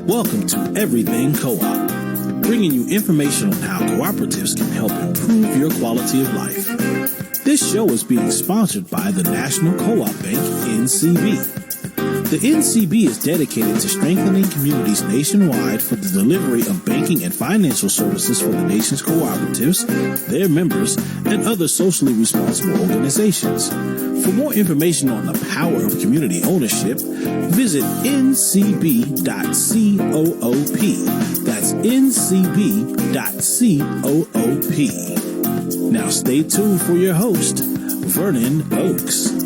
Welcome to Everything Co-op, bringing you information on how cooperatives can help improve your quality of life. This show is being sponsored by the National Co-op Bank, NCB. The NCB is dedicated to strengthening communities nationwide for the delivery of banking and financial services for the nation's cooperatives, their members, and other socially responsible organizations. For more information on the power of community ownership, visit ncb.coop. That's ncb.coop. Now stay tuned for your host, Vernon Oakes.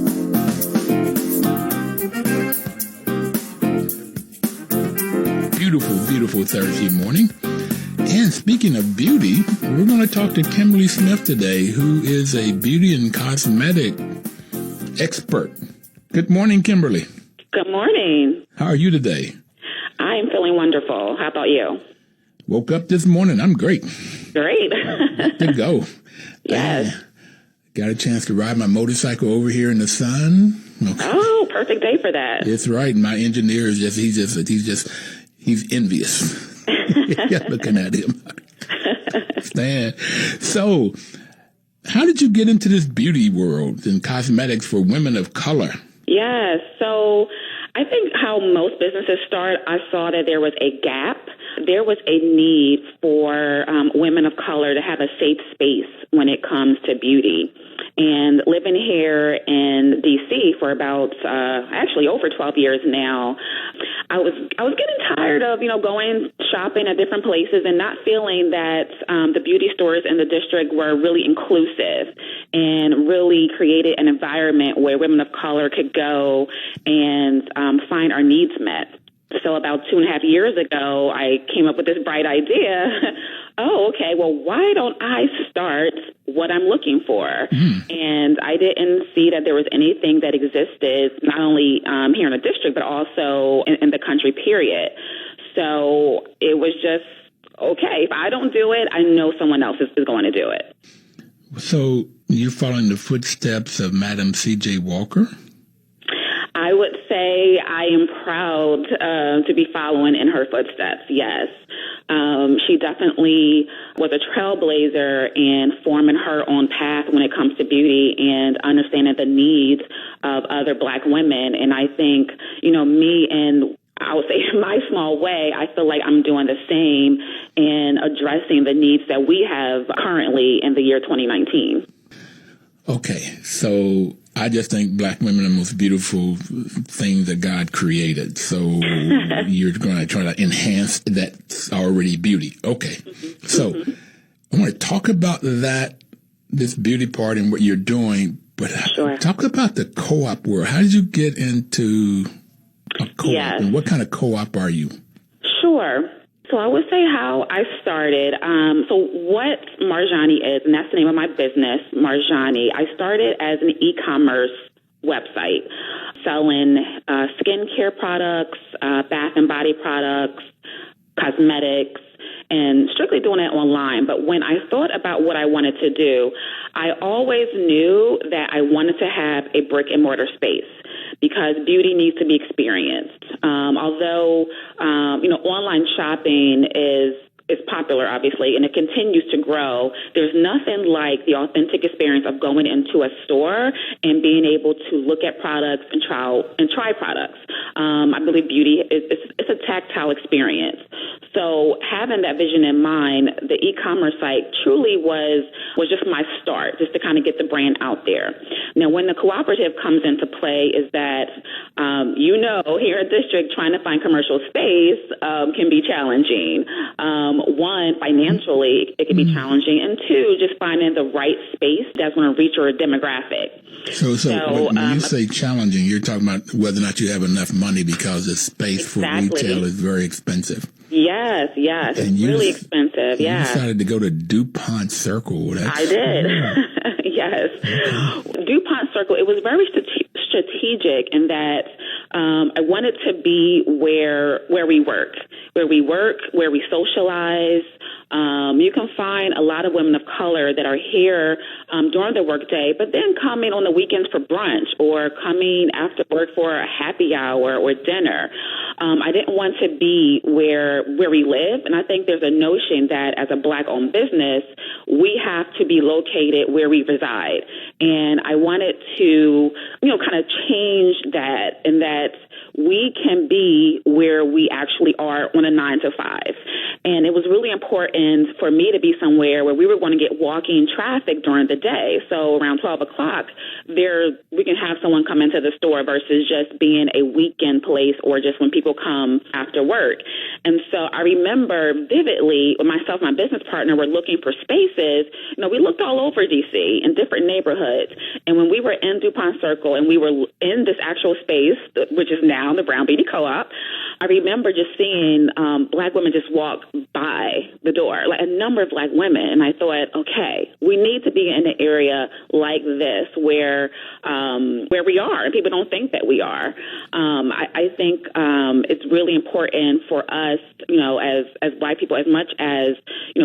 Beautiful Thursday morning. And speaking of beauty, we're going to talk to Kimberly Smith today, who is a beauty and cosmetic expert. Good morning, Kimberly. Good morning. How are you today? I'm feeling wonderful. How about you? Woke up this morning. I'm great. Great. To go. Yes. Got a chance to ride my motorcycle over here in the sun. Okay. Oh, perfect day for that. That's right. My engineer is he's envious. Looking at him. So, how did you get into this beauty world and cosmetics for women of color? Yes. So, I think how most businesses start, I saw that there was a gap. There was a need for women of color to have a safe space when it comes to beauty. And living here in D.C. for about actually over 12 years now, I was getting tired of going shopping at different places and not feeling that the beauty stores in the district were really inclusive and really created an environment where women of color could go and find our needs met. So about 2.5 years ago, I came up with this bright idea. Oh, okay, well, why don't I start what I'm looking for? And I didn't see that there was anything that existed, not only here in the district, but also in the country, period. So it was just, okay, if I don't do it, I know someone else is going to do it. So you're following the footsteps of Madam C.J. Walker? I would say I am proud to be following in her footsteps, yes. She definitely was a trailblazer in forming her own path when it comes to beauty and understanding the needs of other Black women. And I think, me and I would say in my small way, I feel like I'm doing the same in addressing the needs that we have currently in the year 2019. Okay, so I just think Black women are the most beautiful things that God created. So you're going to try to enhance that's already beauty. Okay. So I want to talk about this beauty part and what you're doing, but Sure. Talk about the co-op world. How did you get into a co-op? Yes. And what kind of co-op are you? Sure. So I would say how I started. So what Marjani is, and that's the name of my business, Marjani. I started as an e-commerce website selling skincare products, bath and body products, cosmetics, and strictly doing it online. But when I thought about what I wanted to do, I always knew that I wanted to have a brick and mortar space because beauty needs to be experienced. Although, online shopping is popular, obviously, and it continues to grow. There's nothing like the authentic experience of going into a store and being able to look at products and try products. I believe beauty it's a tactile experience. So having that vision in mind, the e-commerce site truly was just my start, just to kind of get the brand out there. Now, when the cooperative comes into play is that, here at District, trying to find commercial space can be challenging. One, financially, it can be challenging. And two, just finding the right space that's going to reach your demographic. So when you say challenging, you're talking about whether or not you have enough money because the space for retail is very expensive. Yes, it's really expensive, You decided to go to DuPont Circle. I did, yes. Okay. DuPont Circle, it was very strategic in that I wanted to be where we work, where we socialize. You can find a lot of women of color that are here during the workday, but then coming on the weekends for brunch or coming after work for a happy hour or dinner. I didn't want to be where we live. And I think there's a notion that as a Black-owned business, we have to be located where we reside. And I wanted to, kind of change that, and that we can be where we actually are on a 9 to 5. And it was really important for me to be somewhere where we were going to get walking traffic during the day. So around 12 o'clock, we can have someone come into the store versus just being a weekend place or just when people come after work. And so I remember vividly when myself and my business partner were looking for spaces, we looked all over DC in different neighborhoods. And when we were in DuPont Circle and we were in this actual space, which is now the Brown Beauty Co-op, I remember just seeing Black women just walk by the door, like a number of Black women. And I thought, okay, we need to be in an area like this where we are and people don't think that we are. I think it's really important for us, as Black people, as much as,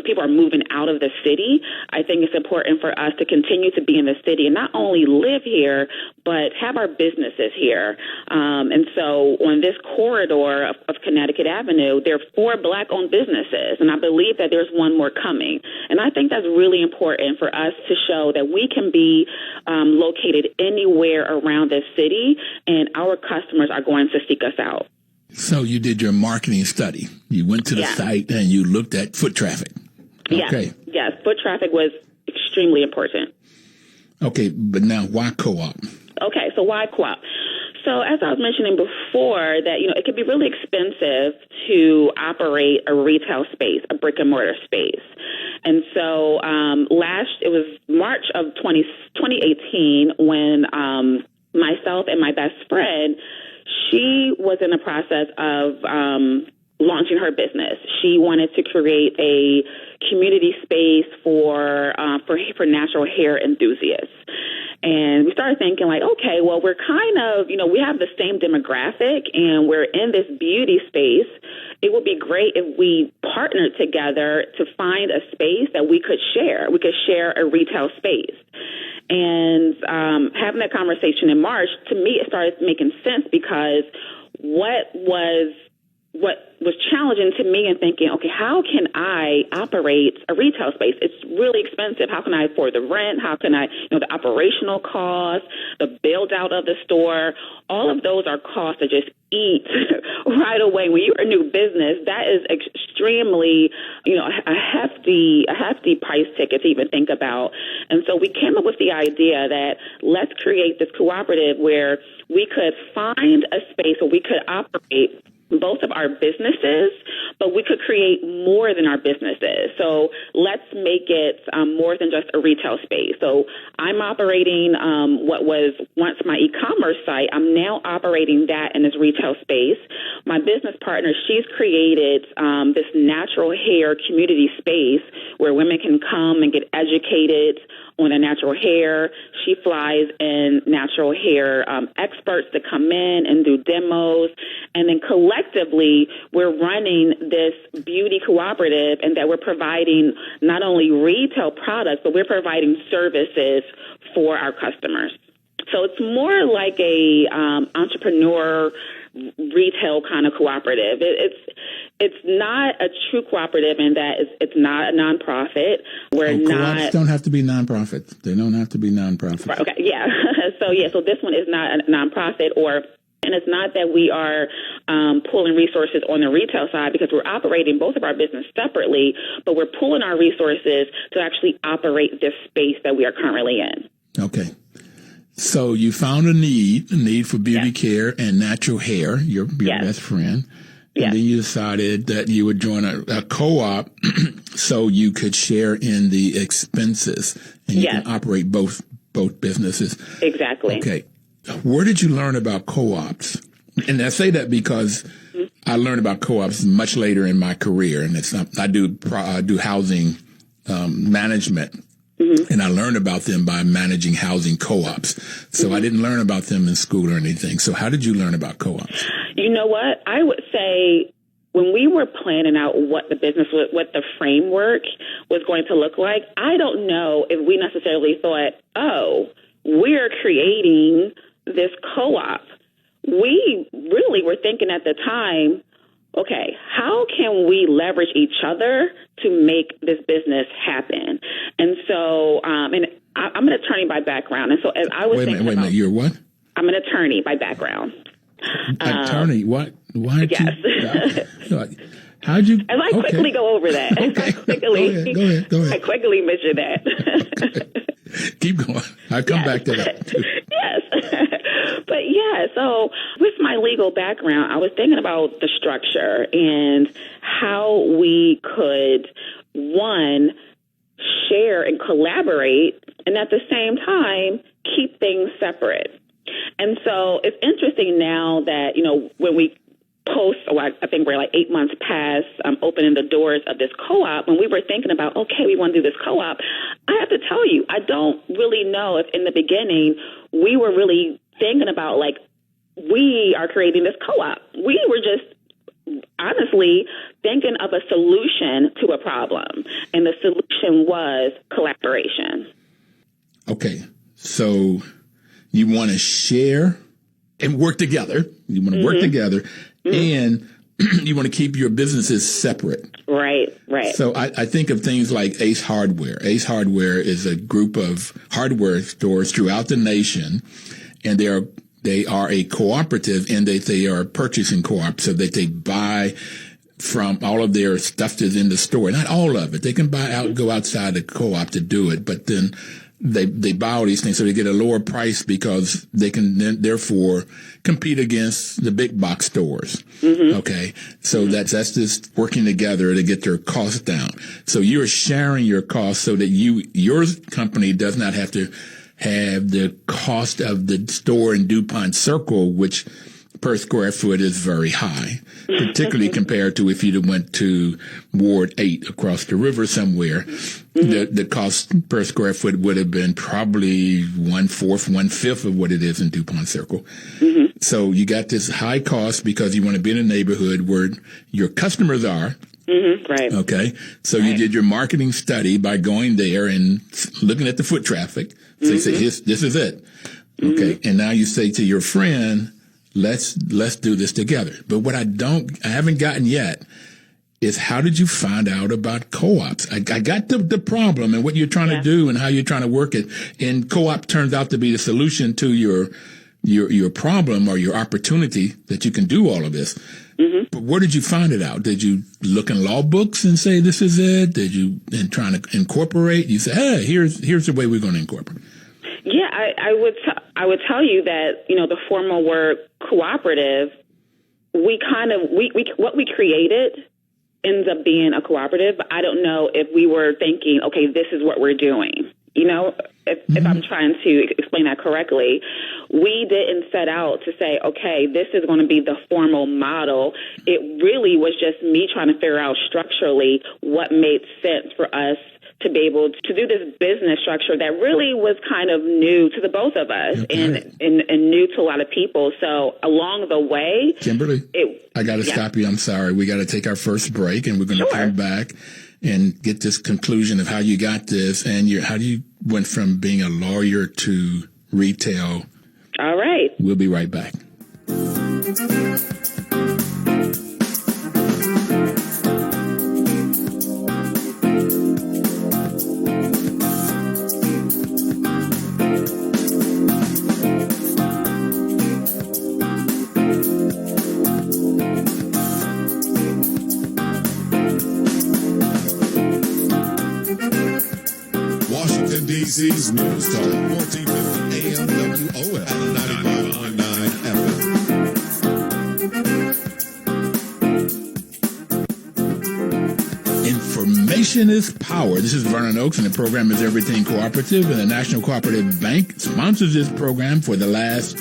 people are moving out of the city, I think it's important for us to continue to be in the city and not only live here, but have our businesses here. And so on this corridor of Connecticut Avenue, there are 4 Black-owned businesses, and I believe that there's one more coming. And I think that's really important for us to show that we can be located anywhere around this city, and our customers are going to seek us out. So you did your marketing study. You went to the site and you looked at foot traffic. Okay. Yes, foot traffic was extremely important. Okay, but now why co-op? Okay, so why co-op? So as I was mentioning before, that, it can be really expensive to operate a retail space, a brick and mortar space. And so it was March of 2018 when myself and my best friend, she was in the process of launching her business. She wanted to create a community space for natural hair enthusiasts. And we started thinking like, okay, well, we're kind of, we have the same demographic and we're in this beauty space. It would be great if we partnered together to find a space that we could share. We could share a retail space. And having that conversation in March, to me, it started making sense because what was challenging to me and thinking, okay, how can I operate a retail space? It's really expensive. How can I afford the rent? How can I, the operational costs, the build out of the store? All of those are costs that just eat right away. When you're a new business, that is extremely, a hefty price ticket to even think about. And so we came up with the idea that let's create this cooperative where we could find a space where we could operate both of our businesses, but we could create more than our businesses. So let's make it more than just a retail space. So I'm operating what was once my e-commerce site. I'm now operating that in this retail space. My business partner, she's created this natural hair community space where women can come and get educated on their natural hair. She flies in natural hair experts to come in and do demos. And then collectively, we're running this beauty cooperative and that we're providing not only retail products, but we're providing services for our customers. So it's more like a entrepreneur retail kind of cooperative. It's not a true cooperative in that it's not a nonprofit. Co-ops don't have to be nonprofits. They don't have to be nonprofits. Right, okay, yeah. So this one is not a nonprofit and it's not that we are pulling resources on the retail side because we're operating both of our business separately, but we're pulling our resources to actually operate this space that we are currently in. Okay. So you found a need for beauty care and natural hair, your best friend. And then you decided that you would join a co-op so you could share in the expenses and you can operate both businesses. Exactly. Okay. Where did you learn about co-ops? And I say that because I learned about co-ops much later in my career, and it's not, I do housing management. And I learned about them by managing housing co-ops. So I didn't learn about them in school or anything. So how did you learn about co-ops? You know what? I would say when we were planning out what the business, what the framework was going to look like, I don't know if we necessarily thought, we're creating this co-op. we really were thinking at the time, okay, how can we leverage each other to make this business happen? And so, I'm an attorney by background. And so as I was Wait a minute. You're what? I'm an attorney by background. Attorney? What? Why? Yes. How'd you? As I quickly go over that. Okay. Go ahead. I quickly mention that. Okay. Keep going. I'll come back to that. Yes. But yeah, so with my legal background, I was thinking about the structure and how we could, one, share and collaborate, and at the same time, keep things separate. And so it's interesting now that, when we post, I think we're like 8 months past opening the doors of this co-op, when we were thinking about, okay, we want to do this co-op, I have to tell you, I don't really know if in the beginning we were really thinking about, like, we are creating this co-op. We were just honestly thinking of a solution to a problem, and the solution was collaboration. Okay, so you want to share and work together. You want to work together, and you want to keep your businesses separate. Right. So I think of things like Ace Hardware. Ace Hardware is a group of hardware stores throughout the nation, and they are a cooperative in that they are a purchasing co-op, so that they buy from all of their stuff that's in the store. Not all of it. They can go outside the co-op to do it, but then they buy all these things so they get a lower price because they can then therefore compete against the big box stores. Okay. So that's just working together to get their costs down. So you're sharing your costs so that your company does not have to have the cost of the store in DuPont Circle, which per square foot is very high, particularly compared to if you'd went to Ward 8 across the river somewhere. The cost per square foot would have been probably 1/4, 1/5 of what it is in DuPont Circle. So you got this high cost because you want to be in a neighborhood where your customers are. Right. Okay. So you did your marketing study by going there and looking at the foot traffic. So you say, this is it. Okay. And now you say to your friend, let's do this together. But what I haven't gotten yet is, how did you find out about co-ops? I got the problem and what you're trying to do and how you're trying to work it. And co-op turns out to be the solution to your problem or your opportunity that you can do all of this. But where did you find it out? Did you look in law books and say, this is it? Did you, in trying to incorporate, you say, hey, here's the way we're going to incorporate? Yeah, I would tell you that, the formal word cooperative, what we created ends up being a cooperative, but I don't know if we were thinking, okay, this is what we're doing. If I'm trying to explain that correctly, we didn't set out to say, okay, this is going to be the formal model. It really was just me trying to figure out structurally what made sense for us to be able to do this business structure that really was kind of new to the both of us and new to a lot of people. So along the way, Kimberly, I got to stop you. I'm sorry. We got to take our first break, and we're going to come back and get this conclusion of how you got this and how you went from being a lawyer to retail. All right. We'll be right back. DC's News Talk, 1450 AM WOF, 95.9 FM. Information is power. This is Vernon Oaks, and the program is Everything Cooperative, and the National Cooperative Bank sponsors this program for the last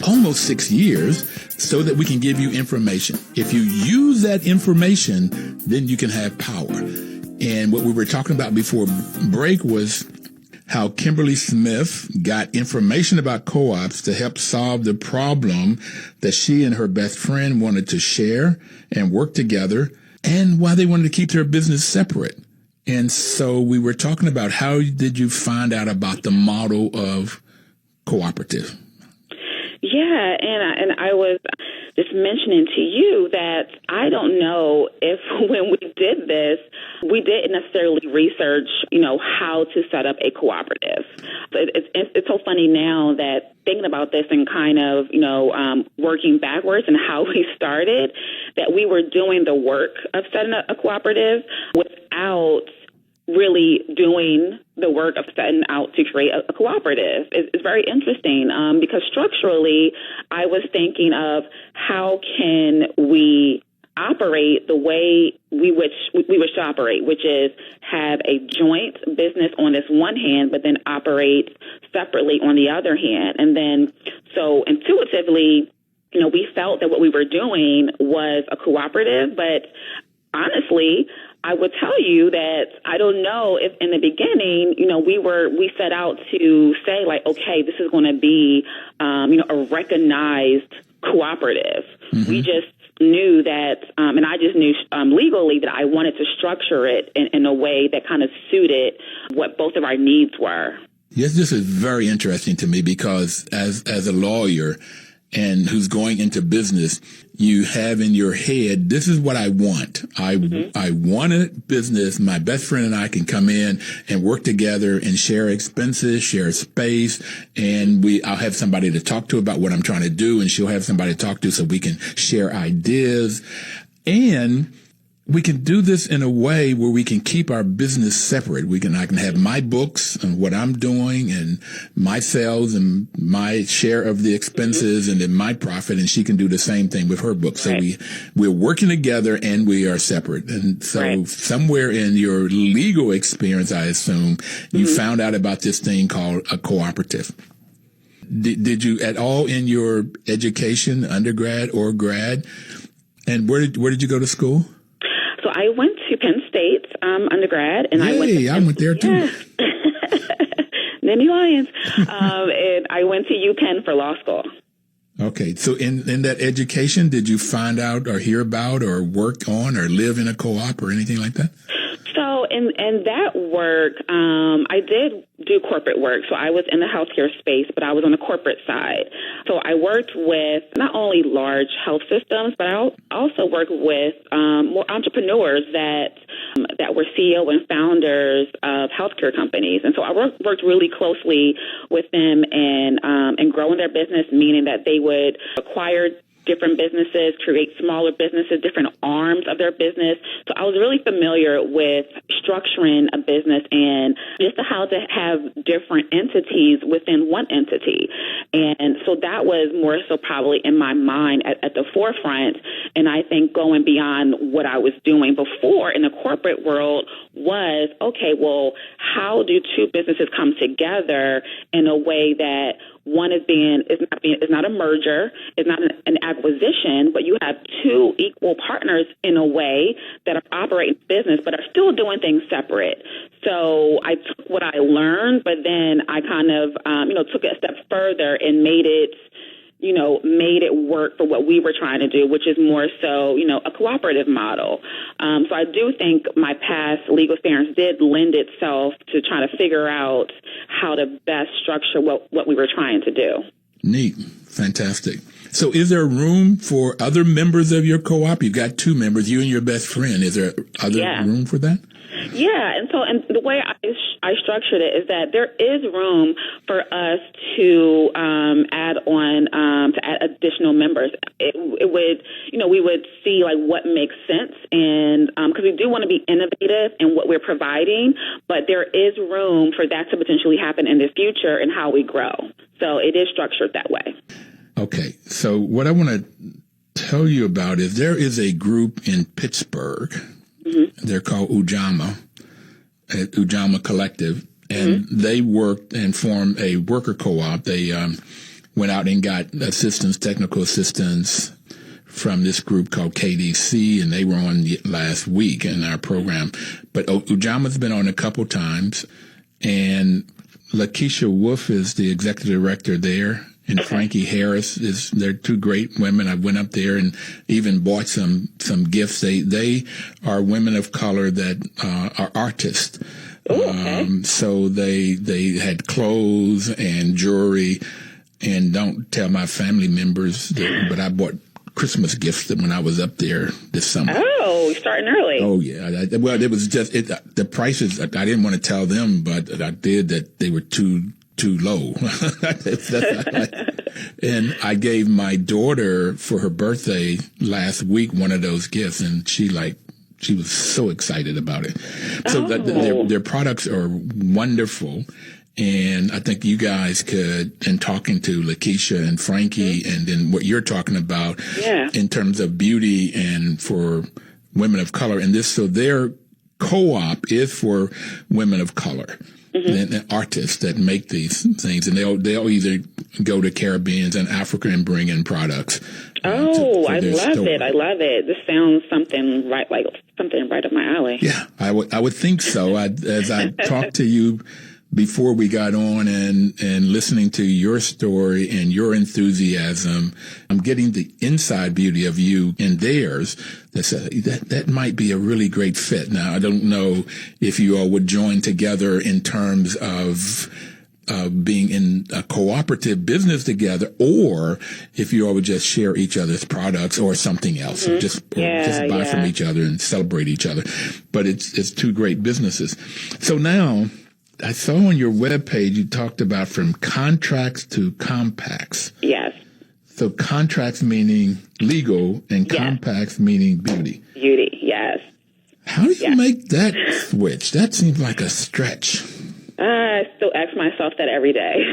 almost 6 years so that we can give you information. If you use that information, then you can have power. And what we were talking about before break was how Kimberly Smith got information about co-ops to help solve the problem that she and her best friend wanted to share and work together, and why they wanted to keep their business separate. And so we were talking about, how did you find out about the model of cooperative? Yeah, and I was just mentioning to you that I don't know if when we did this, we didn't necessarily research, how to set up a cooperative. So it's so funny now that thinking about this and kind of, working backwards and how we started, that we were doing the work of setting up a cooperative without really doing the work of setting out to create a cooperative. It's very interesting because structurally, I was thinking of how can we operate the way we wish to operate, which is have a joint business on this one hand, but then operate separately on the other hand. And then so intuitively, we felt that what we were doing was a cooperative, but honestly, I would tell you that I don't know if in the beginning, we set out to say like, okay, this is going to be, a recognized cooperative. Mm-hmm. We just knew that, and I just knew legally that I wanted to structure it in a way that kind of suited what both of our needs were. Yes, this is very interesting to me because as a lawyer and who's going into business, you have in your head, this is what I want. I want a business. My best friend and I can come in and work together and share expenses, share space, and I'll have somebody to talk to about what I'm trying to do, and she'll have somebody to talk to so we can share ideas. And we can do this in a way where we can keep our business separate. I can have my books and what I'm doing and my sales and my share of the expenses and then my profit, and she can do the same thing with her book. So we're working together and we are separate. And so somewhere in your legal experience, I assume, you found out about this thing called a cooperative. Did you at all in your education, undergrad or grad? And where did you go to school? So I went to Penn State undergrad, and I went there too. Yeah. Nanny Lions. And I went to UPenn for law school. Okay. So in that education, did you find out or hear about or work on or live in a co-op or anything like that? So in that work, I did do corporate work. So I was in the healthcare space, but I was on the corporate side. So I worked with not only large health systems, but I also worked with more entrepreneurs that were CEO and founders of healthcare companies. And so I worked really closely with them and growing their business, meaning that they would acquire different businesses, create smaller businesses, different arms of their business. So I was really familiar with structuring a business and just how to have different entities within one entity. And so that was more so probably in my mind at the forefront. And I think going beyond what I was doing before in the corporate world was, okay, well, how do two businesses come together in a way that one is not a merger, it's not an acquisition, but you have two equal partners in a way that are operating business, but are still doing things separate. So I took what I learned, but then I kind of, took it a step further and made it work for what we were trying to do, which is more so, a cooperative model. So I do think my past legal experience did lend itself to trying to figure out how to best structure what we were trying to do. Neat. Fantastic. So is there room for other members of your co-op? You've got two members, you and your best friend. Is there other room for that? Yeah, and the way I structured it is that there is room for us to add additional members. It would, we would see like what makes sense, and because we do want to be innovative in what we're providing, but there is room for that to potentially happen in the future and how we grow. So it is structured that way. Okay, so what I want to tell you about is there is a group in Pittsburgh. Mm-hmm. They're called Ujamaa Collective, and they worked and formed a worker co-op. They went out and got technical assistance from this group called KDC, and they were on last week in our program. But Ujama's been on a couple times, and Lakeisha Wolf is the executive director there. And Frankie Harris they're two great women. I went up there and even bought some gifts. They are women of color that are artists. Ooh, okay. So they had clothes and jewelry and don't tell my family members, but I bought Christmas gifts when I was up there this summer. Oh, you're starting early. Oh, yeah. Well, it was just the prices. I didn't want to tell them, but I did that they were too low. And I gave my daughter for her birthday last week one of those gifts, and she was so excited about it. So their products are wonderful. And I think you guys could, in talking to Lakeisha and Frankie, and then what you're talking about in terms of beauty and for women of color, and so their co-op is for women of color. And artists that make these things, and they'll either go to Caribbeans and Africa and bring in products. I love it. I love it. This sounds something right up my alley. Yeah, I would think so. As I talked to you before we got on and listening to your story and your enthusiasm, I'm getting the inside beauty of you and theirs. That might be a really great fit. Now, I don't know if you all would join together in terms of being in a cooperative business together, or if you all would just share each other's products or something else, or just buy from each other and celebrate each other. But it's two great businesses. So now, I saw on your webpage you talked about from contracts to compacts. Yes. So contracts meaning legal and compacts meaning beauty. Beauty, yes. How do you make that switch? That seems like a stretch. I still ask myself that every day.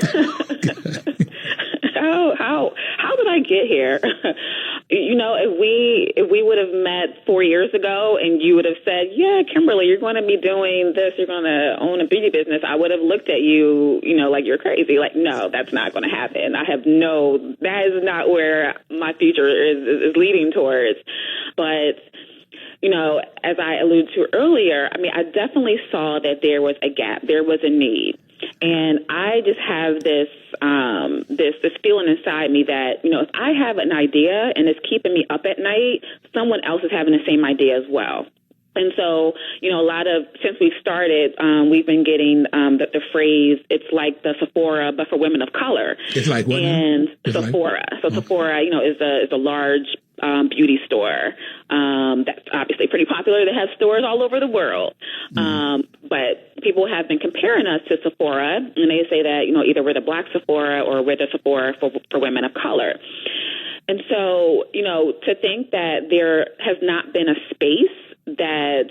How did I get here? If we would have met 4 years ago and you would have said, yeah, Kimberly, you're going to be doing this, you're going to own a beauty business, I would have looked at you, like you're crazy. Like, no, that's not going to happen. That is not where my future is leading towards. But, as I alluded to earlier, I definitely saw that there was a gap, there was a need. And I just have this feeling inside me that, if I have an idea and it's keeping me up at night, someone else is having the same idea as well. And so, since we started, we've been getting the phrase, it's like the Sephora, but for women of color. It's like what? And Sephora. So Sephora, is a large beauty store that's obviously pretty popular. That has stores all over the world. But people have been comparing us to Sephora, and they say that, either we're the black Sephora or we're the Sephora for women of color. And so, to think that there has not been a space that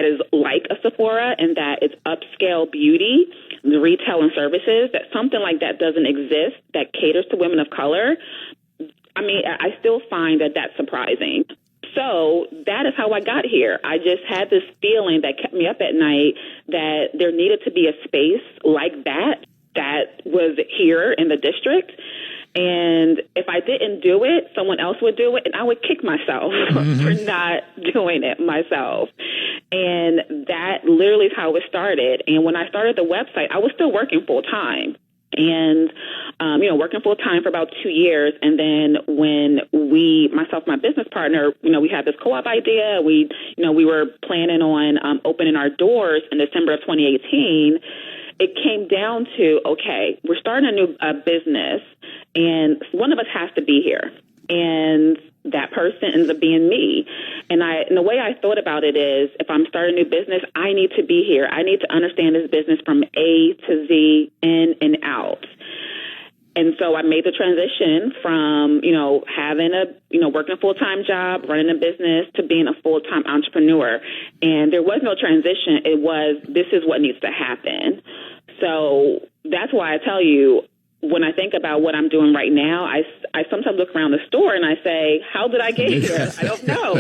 is like a Sephora and that it's upscale beauty, the retail and services, that something like that doesn't exist that caters to women of color, I still find that that's surprising. So that is how I got here. I just had this feeling that kept me up at night that there needed to be a space like that was here in the district. And if I didn't do it, someone else would do it, and I would kick myself for not doing it myself. And that literally is how it started. And when I started the website, I was still working full time. And, working full time for about 2 years. And then when myself, my business partner, we had this co-op idea, we were planning on opening our doors in December of 2018. It came down to, okay, we're starting a new business, and one of us has to be here. And that person ends up being me. And the way I thought about it is, if I'm starting a new business, I need to be here. I need to understand this business from A to Z, in and out. And so I made the transition from, having working a full-time job, running a business, to being a full-time entrepreneur. And there was no transition. It was, this is what needs to happen. So that's why I tell you, when I think about what I'm doing right now, I sometimes look around the store and I say, how did I get here? I don't know.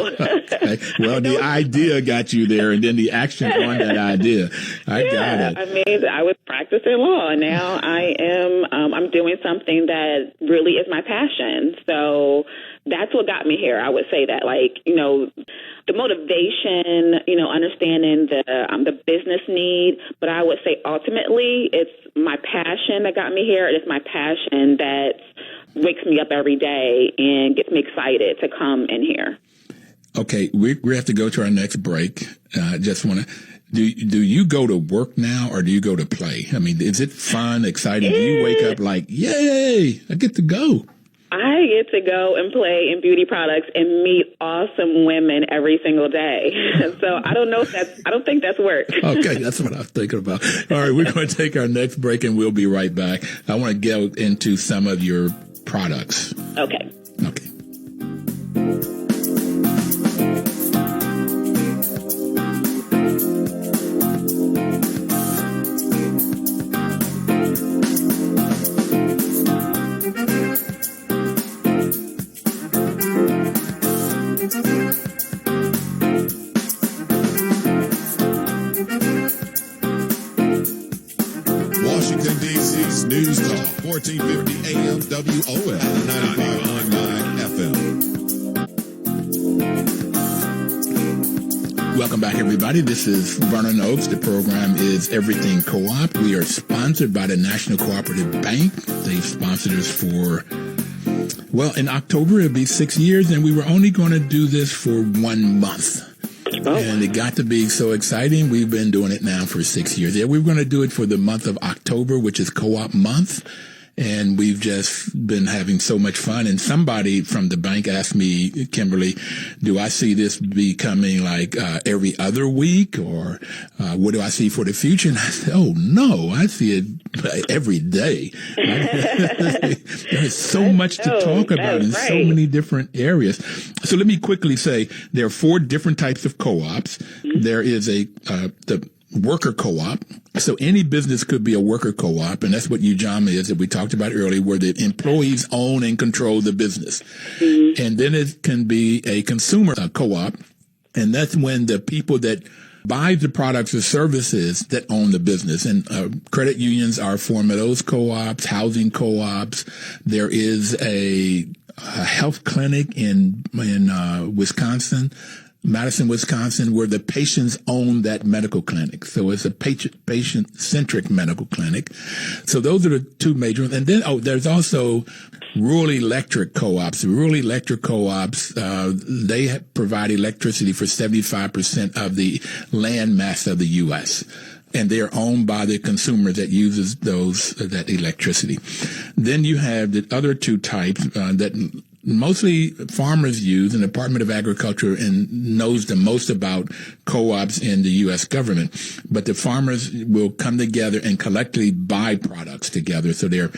Well, the idea got you there, and then the action on that idea. I got it. I was practicing law, and now I am I'm doing something that really is my passion. So that's what got me here. I would say that, the motivation, understanding the business need, but I would say ultimately it's my passion that got me here. It's my passion that wakes me up every day and gets me excited to come in here. Okay, we have to go to our next break. Just want to Do you go to work now or do you go to play? I mean, is it fun, exciting? Do you wake up like, yay, I get to go? I get to go and play in beauty products and meet awesome women every single day. So I don't think that's work. Okay, that's what I was thinking about. All right, we're going to take our next break and we'll be right back. I want to get into some of your products. Okay. Okay. Washington, D.C.'s News Talk, 1450 AM WOF, 95.9 FM. Welcome back, everybody. This is Vernon Oaks. The program is Everything Co-op. We are sponsored by the National Cooperative Bank. They've sponsored us for, well, in October, it'll be 6 years, and we were only going to do this for 1 month. Oh. And it got to be so exciting. We've been doing it now for 6 years. Yeah, we were going to do it for the month of October, which is Co-op month. And we've just been having so much fun. And somebody from the bank asked me, Kimberly, do I see this becoming like every other week, or what do I see for the future? And I said, oh, no, I see it every day. There's so much to talk about in so many different areas. So let me quickly say there are 4 different types of co-ops. There is the worker co-op. So any business could be a worker co-op, and that's what UJAMA is that we talked about earlier, where the employees own and control the business. Mm-hmm. And then it can be a consumer co-op, and that's when the people that buy the products or services that own the business. And credit unions are a form of those co-ops, housing co-ops. There is a health clinic in Wisconsin, Madison, Wisconsin, where the patients own that medical clinic. So it's a patient-centric medical clinic. So those are the 2 major ones. And then, there's also rural electric co-ops. Rural electric co-ops, they provide electricity for 75% of the land mass of the U.S., and they are owned by the consumer that uses that electricity. Then you have the other 2 types that mostly farmers use, and the Department of Agriculture knows the most about co-ops in the U.S. government. But the farmers will come together and collectively buy products together. So they're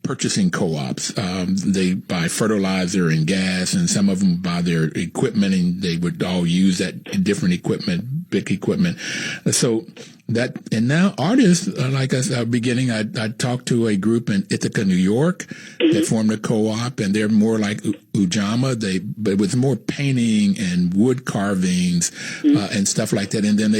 purchasing co-ops. They buy fertilizer and gas, and some of them buy their equipment, and they would all use that different equipment, big equipment. So that, and now artists, like I said at the beginning, I talked to a group in Ithaca, New York, that formed a co-op, and they're more like UJAMA. But it was more painting and wood carvings, and stuff like that. And then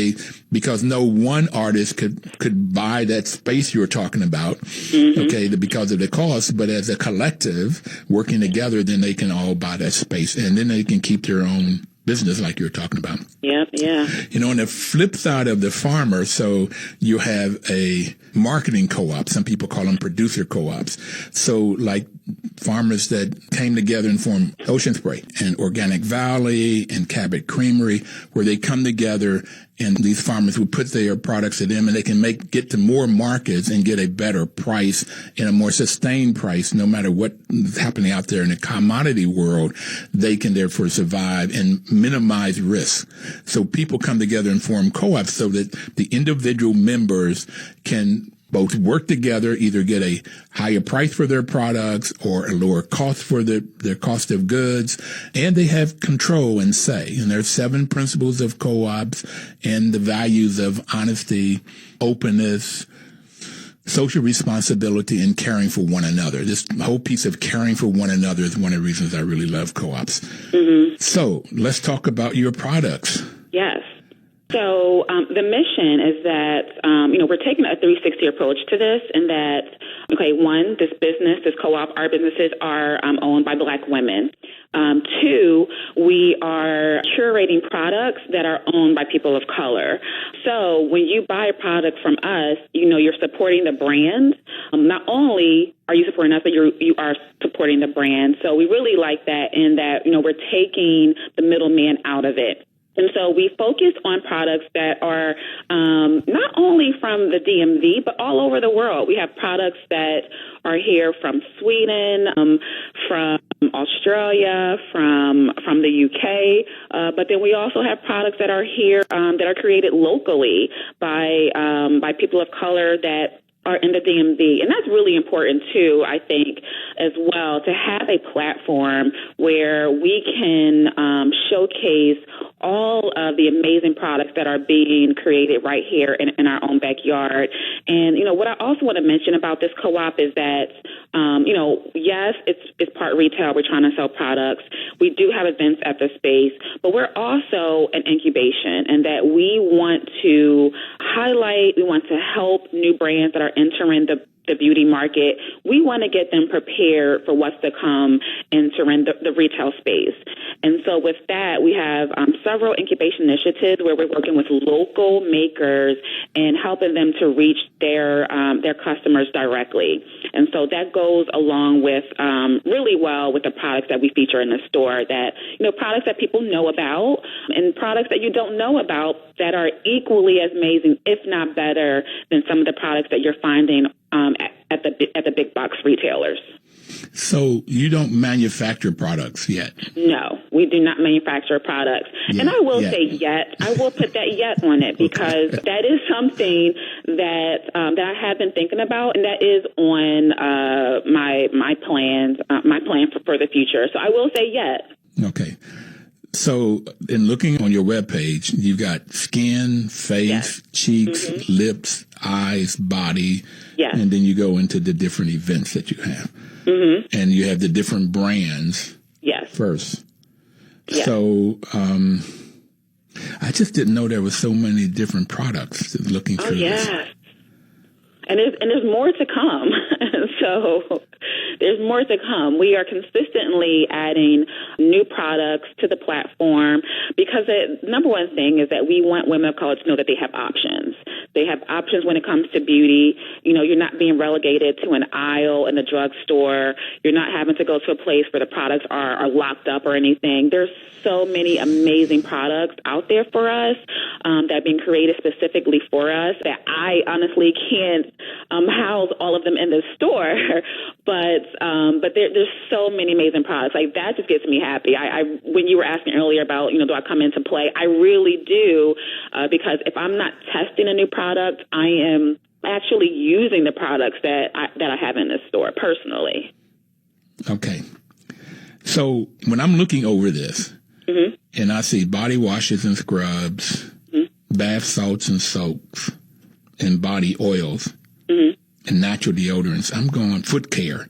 because no one artist could buy that space you were talking about, okay, because of the cost, but as a collective working together, then they can all buy that space, and then they can keep their own business like you were talking about. Yep, yeah. On the flip side of the farmer, so you have a marketing co-op. Some people call them producer co-ops. So like farmers that came together and formed Ocean Spray and Organic Valley and Cabot Creamery, where they come together and these farmers would put their products to them, and they can get to more markets and get a better price and a more sustained price. No matter what is happening out there in the commodity world, they can therefore survive and minimize risk. So people come together and form co-ops so that the individual members can both work together, either get a higher price for their products or a lower cost for their cost of goods, and they have control and say. And there's 7 principles of co-ops and the values of honesty, openness, social responsibility, and caring for one another. This whole piece of caring for one another is one of the reasons I really love co-ops. Mm-hmm. So let's talk about your products. Yes. So the mission is that, we're taking a 360 approach to this, in that, okay, 1, this co-op, our businesses are owned by Black women. 2, we are curating products that are owned by people of color. So when you buy a product from us, you're supporting the brand. Not only are you supporting us, but you are supporting the brand. So we really like that, in that, we're taking the middleman out of it. And so we focus on products that are not only from the DMV, but all over the world. We have products that are here from Sweden, from Australia, from the UK, but then we also have products that are here that are created locally by people of color that are in the DMV. And that's really important, too, I think, as well, to have a platform where we can showcase all of the amazing products that are being created right here in our own backyard. And, what I also want to mention about this co-op is that, yes, it's part retail. We're trying to sell products. We do have events at the space, but we're also an incubation, and that we want to highlight, we want to help new brands that are entering the beauty market. We want to get them prepared for what's to come entering the retail space. And so with that, we have several incubation initiatives where we're working with local makers and helping them to reach their customers directly. And so that goes along with really well with the products that we feature in the store, that, products that people know about and products that you don't know about that are equally as amazing, if not better, than some of the products that you're finding at the big box retailers. So you don't manufacture products yet? No, we do not manufacture products. Yeah, and I will say yet. I will put that yet on it because that is something that I have been thinking about, and that is on my plans, my plan for the future. So I will say yet. Okay. So in looking on your webpage, you've got skin, face, cheeks, lips, eyes, body, and then you go into the different events that you have. And you have the different brands first. Yes. So I just didn't know there were so many different products looking through this. And there's more to come. So there's more to come. We are consistently adding new products to the platform because the number one thing is that we want women of color to know that they have options. They have options when it comes to beauty. You're not being relegated to an aisle in the drugstore. You're not having to go to a place where the products are locked up or anything. There's so many amazing products out there for us that have been created specifically for us that I honestly can't house all of them in the store. But there's so many amazing products. Like, that just gets me happy. I when you were asking earlier about, do I come into play? I really do, because if I'm not testing a new product, I am actually using the products that I have in the store personally. Okay. So when I'm looking over this and I see body washes and scrubs, bath salts and soaps, and body oils, and natural deodorants, I'm going foot care.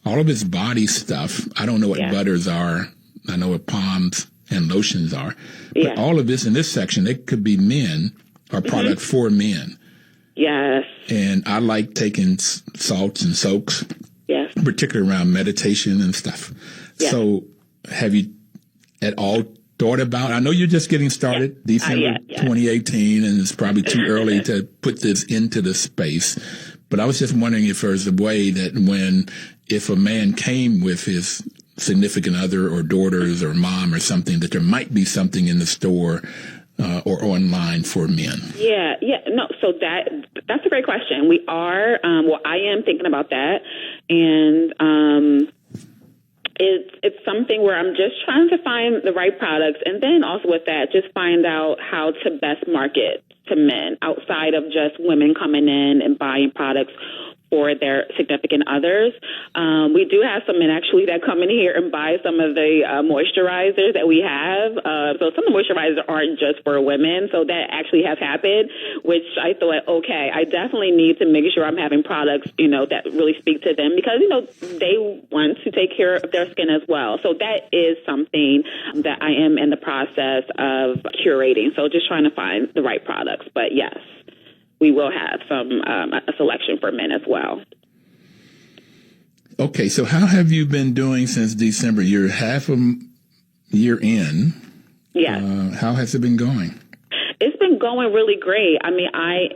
All of it's body stuff. I don't know what butters are. I know what palms and lotions are. But all of this in this section, it could be men or products for men. Yes. And I like taking salts and soaks, particularly around meditation and stuff. Yes. So have you at all thought about, I know you're just getting started, December 2018, and it's probably too early to put this into the space. But I was just wondering if there's a way that if a man came with his significant other or daughters or mom or something, that there might be something in the store or online for men. No, so that's a great question. We are, I am thinking about that. And it's something where I'm just trying to find the right products. And then also with that, just find out how to best market to men outside of just women coming in and buying products for their significant others. We do have some men actually that come in here and buy some of the moisturizers that we have. So some of the moisturizers aren't just for women. So that actually has happened, which I thought, okay, I definitely need to make sure I'm having products, that really speak to them because, they want to take care of their skin as well. So that is something that I am in the process of curating. So just trying to find the right products. But yes, we will have a selection for men as well. Okay, so how have you been doing since December? You're half a year in. Yes. How has it been going? It's been going really great. I mean, I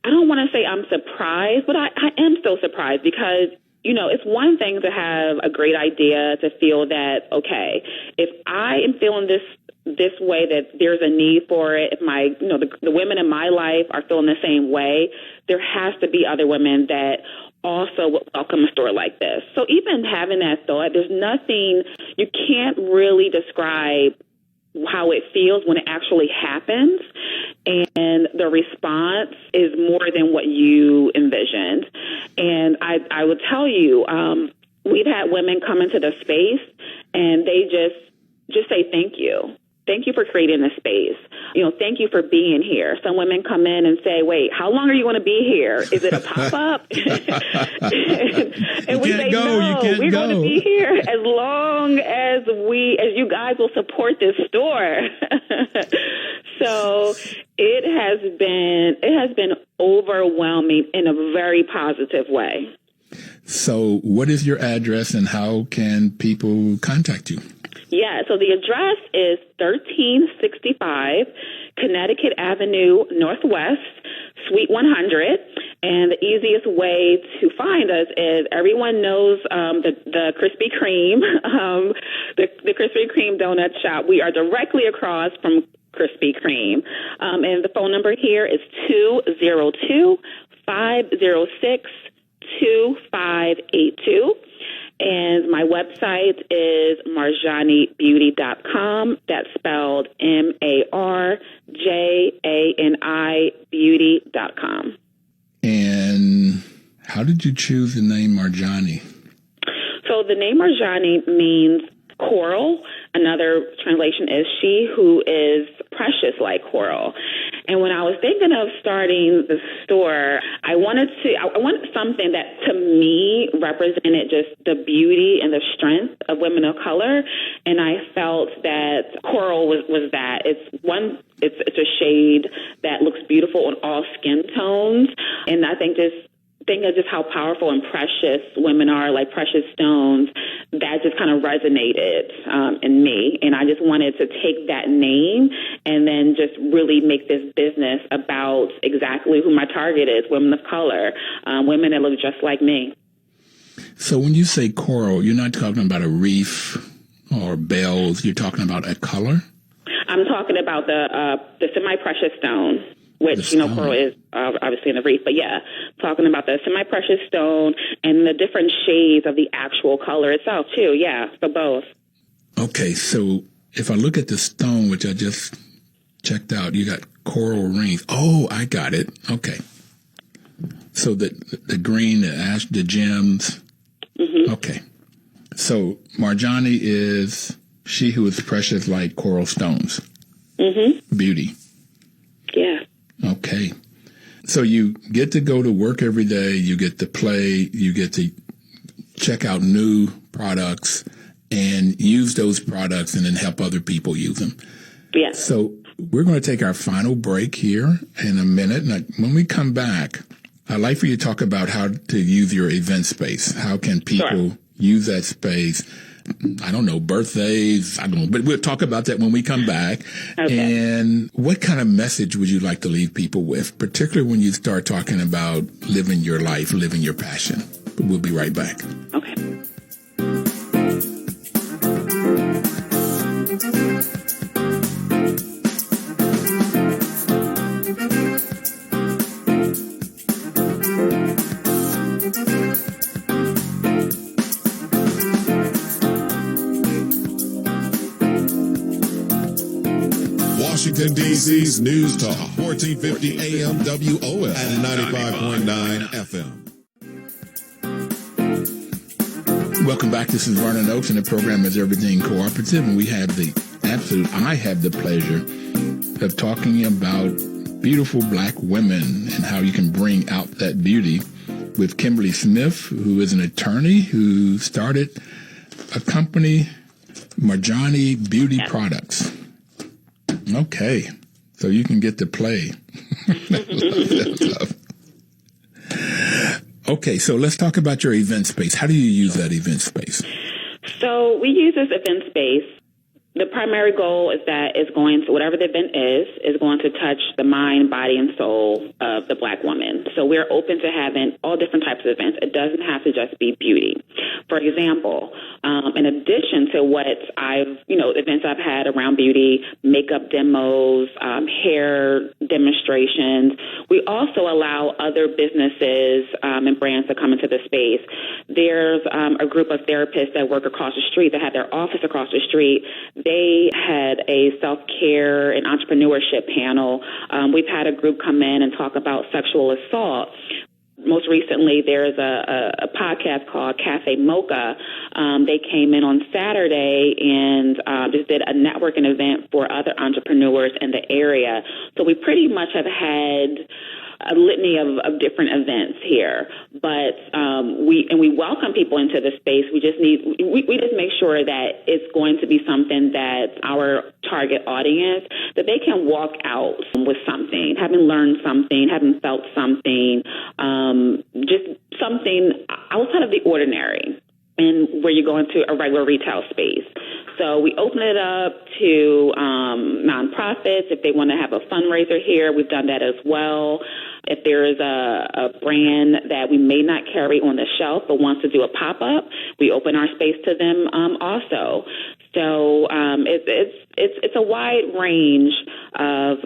don't want to say I'm surprised, but I am still surprised because it's one thing to have a great idea, to feel that, okay, if I am feeling this way, that there's a need for it, if the women in my life are feeling the same way, there has to be other women that also would welcome a store like this. So even having that thought, there's nothing, you can't really describe how it feels when it actually happens, and the response is more than what you envisioned. And I would tell you, we've had women come into the space and they just say thank you. Thank you for creating this space. Thank you for being here. Some women come in and say, wait, how long are you going to be here? Is it a pop-up? and we say, no, we're going to be here as long as you guys will support this store. So it has been overwhelming in a very positive way. So what is your address and how can people contact you? Yeah, so the address is 1365 Connecticut Avenue Northwest, Suite 100. And the easiest way to find us is, everyone knows the Krispy Kreme, the Krispy Kreme donut shop. We are directly across from Krispy Kreme. And the phone number here is 202-506-2582. And my website is marjanibeauty.com. That's spelled MARJANI beauty.com. And how did you choose the name Marjani? So the name Marjani means coral. Another translation is she who is precious like coral. And when I was thinking of starting the store, I wanted something that to me represented just the beauty and the strength of women of color. And I felt that coral was that. It's a shade that looks beautiful on all skin tones. And I think of just how powerful and precious women are, like precious stones. That just kind of resonated in me. And I just wanted to take that name and then just really make this business about exactly who my target is, women of color, women that look just like me. So when you say coral, you're not talking about a reef or bells. You're talking about a color? I'm talking about the semi-precious stone, which, coral is obviously in the reef. But yeah, talking about the semi-precious stone and the different shades of the actual color itself, too. Yeah, for both. Okay, so if I look at the stone, which I just checked out, you got coral rings. Oh, I got it. Okay. So the green, the ash, the gems. Mm-hmm. Okay. So Marjani is she who is precious like coral stones. Mm-hmm. Beauty. Yeah. Okay. So you get to go to work every day. You get to play. You get to check out new products and use those products and then help other people use them. Yeah. So we're going to take our final break here in a minute. And when we come back, I'd like for you to talk about how to use your event space. How can people use that space? I don't know, birthdays, I don't know, but we'll talk about that when we come back. Okay. And what kind of message would you like to leave people with, particularly when you start talking about living your life, living your passion? But we'll be right back. Okay. Washington, D.C.'s News Talk, 1450 AM WOS and 95.9 FM. Welcome back. This is Vernon Oaks, and the program is Everything Cooperative, and I have the pleasure of talking about beautiful black women and how you can bring out that beauty with Kimberly Smith, who is an attorney who started a company, Marjani Beauty Products. Okay, so you can get to play. Okay, so let's talk about your event space. How do you use that event space? So we use this event space The primary goal is that it's going to, whatever the event is going to touch the mind, body, and soul of the Black woman. So we're open to having all different types of events. It doesn't have to just be beauty. For example, in addition to what events I've had around beauty, makeup demos, hair demonstrations, we also allow other businesses and brands to come into the space. There's a group of therapists that work across the street that have their office across the street. They had a self-care and entrepreneurship panel. We've had a group come in and talk about sexual assault. Most recently, there's a podcast called Cafe Mocha. They came in on Saturday and just did a networking event for other entrepreneurs in the area. So we pretty much have had a litany of different events here, but we welcome people into the space. We just make sure that it's going to be something that our target audience, that they can walk out with something, having learned something, having felt something, just something outside of the ordinary, and where you go into a regular retail space. So we open it up to nonprofits. If they want to have a fundraiser here, we've done that as well. If there is a brand that we may not carry on the shelf but wants to do a pop-up, we open our space to them also. So it's a wide range of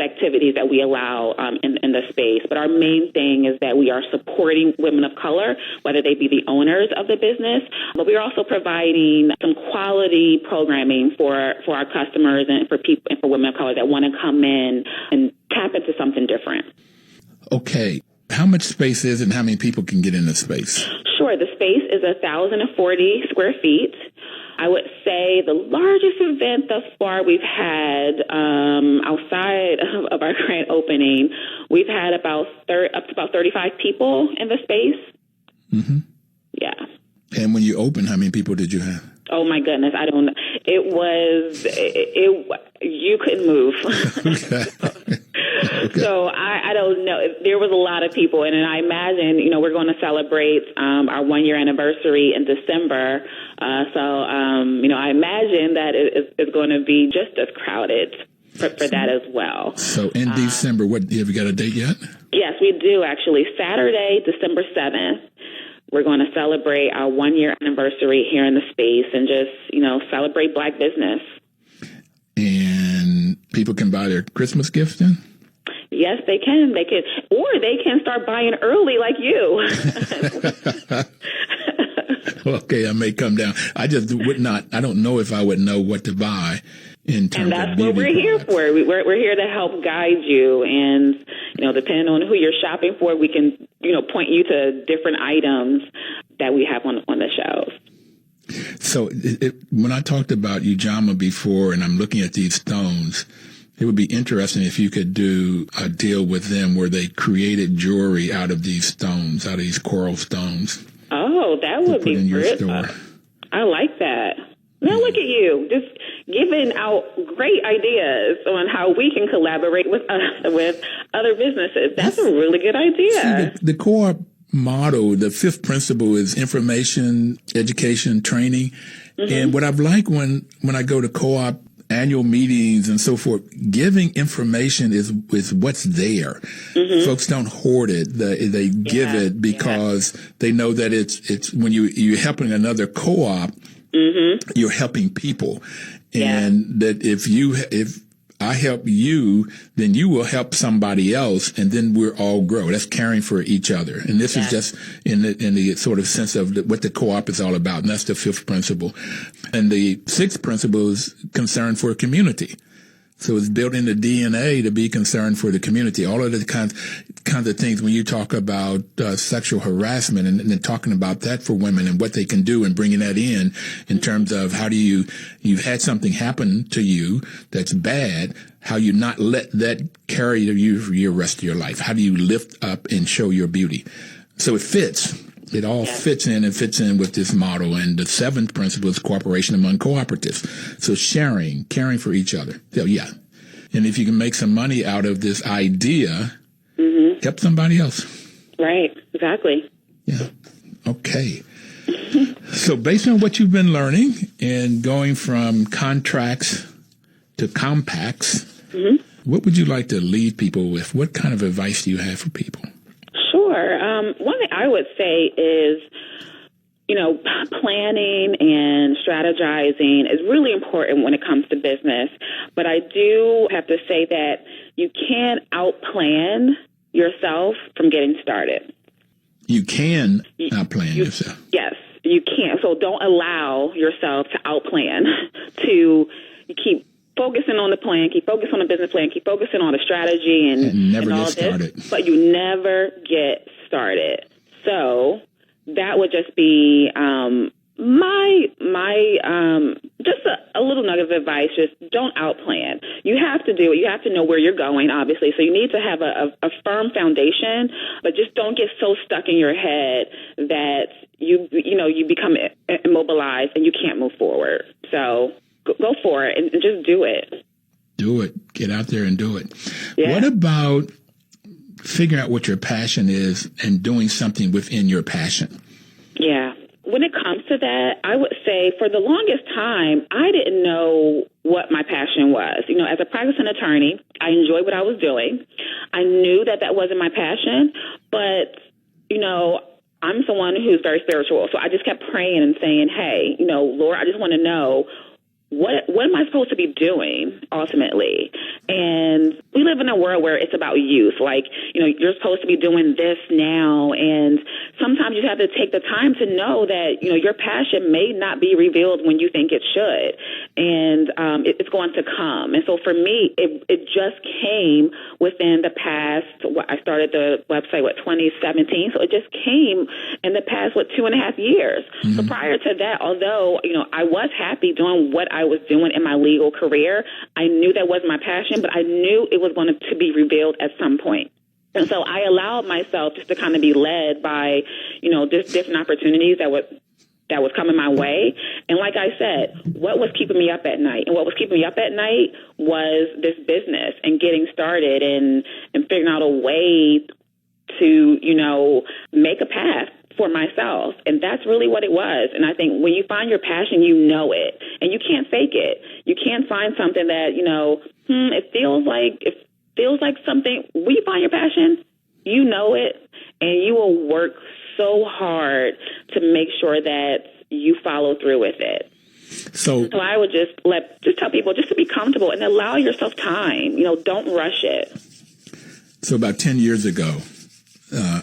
activities that we allow in the space. But our main thing is that we are supporting women of color, whether they be the owners of the business, but we are also providing some quality programming for our customers and for people and for women of color that want to come in and tap into something different. Okay. How much space is it and how many people can get in the space? Sure. The space is 1,040 square feet. I would say the largest event thus far we've had outside of our grand opening, we've had up to about 35 people in the space. Mm-hmm. Yeah. And when you opened, how many people did you have? Oh, my goodness. I don't know. You couldn't move. Okay. Okay. So I don't know. There was a lot of people. And I imagine, we're going to celebrate our 1-year anniversary in December. So I imagine that it's going to be just as crowded for that as well. So in December, have you got a date yet? Yes, we do, actually. Saturday, December 7th. We're going to celebrate our 1-year anniversary here in the space and just, celebrate Black business. And people can buy their Christmas gifts then? Yes, they can. Or they can start buying early like you. Okay, I may come down. I just would not. I don't know if I would know what to buy in terms of beauty. And that's what we're here for. We're here to help guide you. And, depending on who you're shopping for, we can, point you to different items that we have on the shelves. So when I talked about Ujamaa before, and I'm looking at these stones, it would be interesting if you could do a deal with them where they created jewelry out of these stones, out of these coral stones. Oh, that would be in your great. store. I like that. Now look at you, just giving out great ideas on how we can collaborate with other businesses. That's a really good idea. See, the co-op motto, the fifth principle is information, education, training. Mm-hmm. And what I've liked when I go to co-op annual meetings and so forth, giving information is what's there. Mm-hmm. Folks don't hoard it. They give it because they know that it's when you're helping another co-op, mm-hmm. you're helping people. And that if I help you, then you will help somebody else, and then we're all grow. That's caring for each other. And this is just in the sort of sense of what the co-op is all about. And that's the fifth principle. And the sixth principle is concern for community. So it's building the DNA to be concerned for the community. All of the kinds of things when you talk about sexual harassment and then talking about that for women and what they can do and bringing that in terms of how do you've had something happen to you that's bad, how you not let that carry you for your rest of your life. How do you lift up and show your beauty? So it fits. It all fits in with this model. And the seventh principle is cooperation among cooperatives. So sharing, caring for each other. So, yeah. And if you can make some money out of this idea, mm-hmm. help somebody else. Right. Exactly. Yeah. Okay. So based on what you've been learning and going from contracts to compacts, what would you like to leave people with? What kind of advice do you have for people? Sure. One thing I would say is, planning and strategizing is really important when it comes to business. But I do have to say that you can't outplan yourself from getting started. You can outplan yourself. Yes, you can. So don't allow yourself to outplan. You keep focusing on the plan, keep focusing on the business plan, keep focusing on the strategy and never all get started. this, but you never get started. So that would just be just a little nugget of advice. Just don't outplan. You have to do it. You have to know where you're going, obviously. So you need to have a firm foundation, but just don't get so stuck in your head that you become immobilized and you can't move forward. So go for it and just do it. Do it. Get out there and do it. Yeah. What about figuring out what your passion is and doing something within your passion? Yeah. When it comes to that, I would say for the longest time, I didn't know what my passion was. As a practicing attorney, I enjoyed what I was doing. I knew that wasn't my passion, but, I'm someone who's very spiritual. So I just kept praying and saying, hey, Lord, I just want to know what am I supposed to be doing ultimately? And we live in a world where it's about youth. Like, you're supposed to be doing this now. And sometimes you have to take the time to know that, your passion may not be revealed when you think it should. And it's going to come. And so for me, it just came within the past, I started the website, 2017. So it just came in the past, 2.5 years. Mm-hmm. So prior to that, although, I was happy doing what I was doing in my legal career, I knew that was my passion, but I knew it was going to be revealed at some point. And so I allowed myself just to kind of be led by, just different opportunities that was coming my way. And like I said, what was keeping me up at night? And what was keeping me up at night was this business and getting started and figuring out a way to, make a path for myself. And that's really what it was. And I think when you find your passion, you know it, and you can't fake it. You can't find something that, it feels like something. When you find your passion, you know it, and you will work so hard to make sure that you follow through with it. So I would just tell people just to be comfortable and allow yourself time. Don't rush it. So about 10 years ago,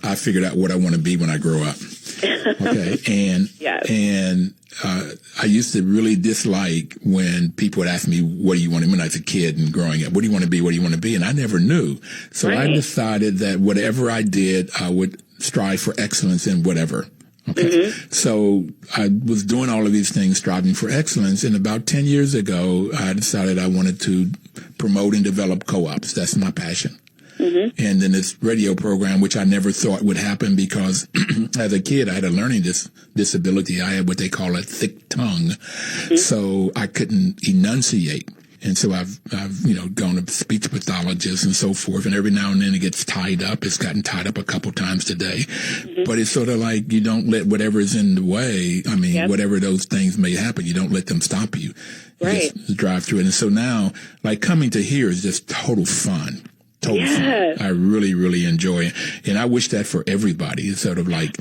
I figured out what I want to be when I grow up. Okay. And, yes. And, I used to really dislike when people would ask me, what do you want to be when I was a kid and growing up? What do you want to be? What do you want to be? And I never knew. So right. I decided that whatever I did, I would strive for excellence in whatever. Okay. Mm-hmm. So I was doing all of these things, striving for excellence. And about 10 years ago, I decided I wanted to promote and develop co-ops. That's my passion. Mm-hmm. And then this radio program, which I never thought would happen because as a kid, I had a learning disability. I had what they call a thick tongue. Mm-hmm. So I couldn't enunciate. And so I've gone to speech pathologists and so forth. And every now and then it gets tied up. It's gotten tied up a couple times today. Mm-hmm. But it's sort of like you don't let whatever is in the way. I mean, whatever those things may happen, you don't let them stop you. Right. You just drive through it. And so now, like coming to here is just total fun. Totally fun. I really, really enjoy it. And I wish that for everybody. It's sort of like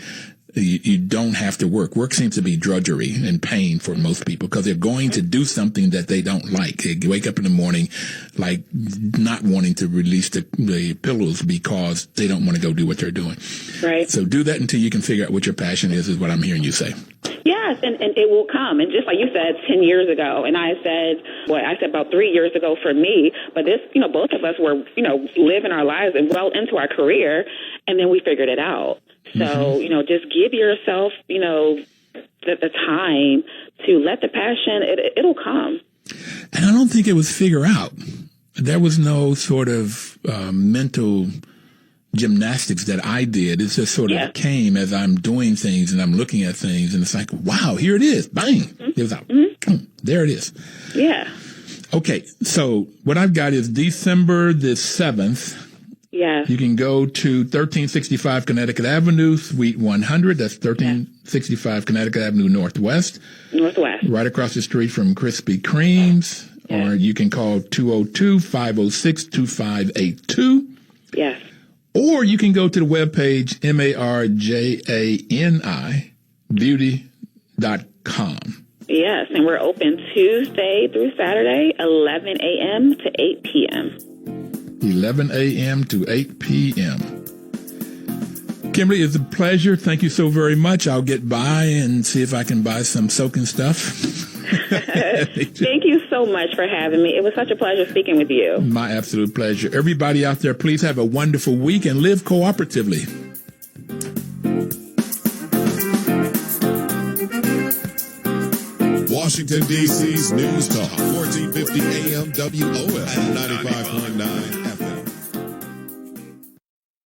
you don't have to work. Work seems to be drudgery and pain for most people because they're going to do something that they don't like. They wake up in the morning like not wanting to release the pillows because they don't want to go do what they're doing. Right. So do that until you can figure out what your passion is what I'm hearing you say. Yes, and it will come. And just like you said, 10 years ago, and I said about 3 years ago for me, but this, both of us were, living our lives and well into our career, and then we figured it out. So, mm-hmm. Just give yourself, the time to let the passion, it'll come. And I don't think it was figure out. There was no sort of mental gymnastics that I did. It just sort of came as I'm doing things and I'm looking at things, and it's like, wow, here it is. Bang. Mm-hmm. It was like, there it is. Yeah. Okay. So what I've got is December the 7th Yes. You can go to 1365 Connecticut Avenue, Suite 100. That's 1365 Connecticut Avenue Northwest. Right across the street from Krispy Kreme's. Yes. Or you can call 202-506-2582. Yes. Or you can go to the webpage, Marjani Beauty.com. Yes, and we're open Tuesday through Saturday, 11 a.m. to 8 p.m. 11 a.m. to 8 p.m. Kimberly, it's a pleasure. Thank you so very much. I'll get by and see if I can buy some soaking stuff. Thank you so much for having me. It was such a pleasure speaking with you. My absolute pleasure. Everybody out there, please have a wonderful week and live cooperatively. Washington, D.C.'s News Talk, 1450 AM WOL and 95.9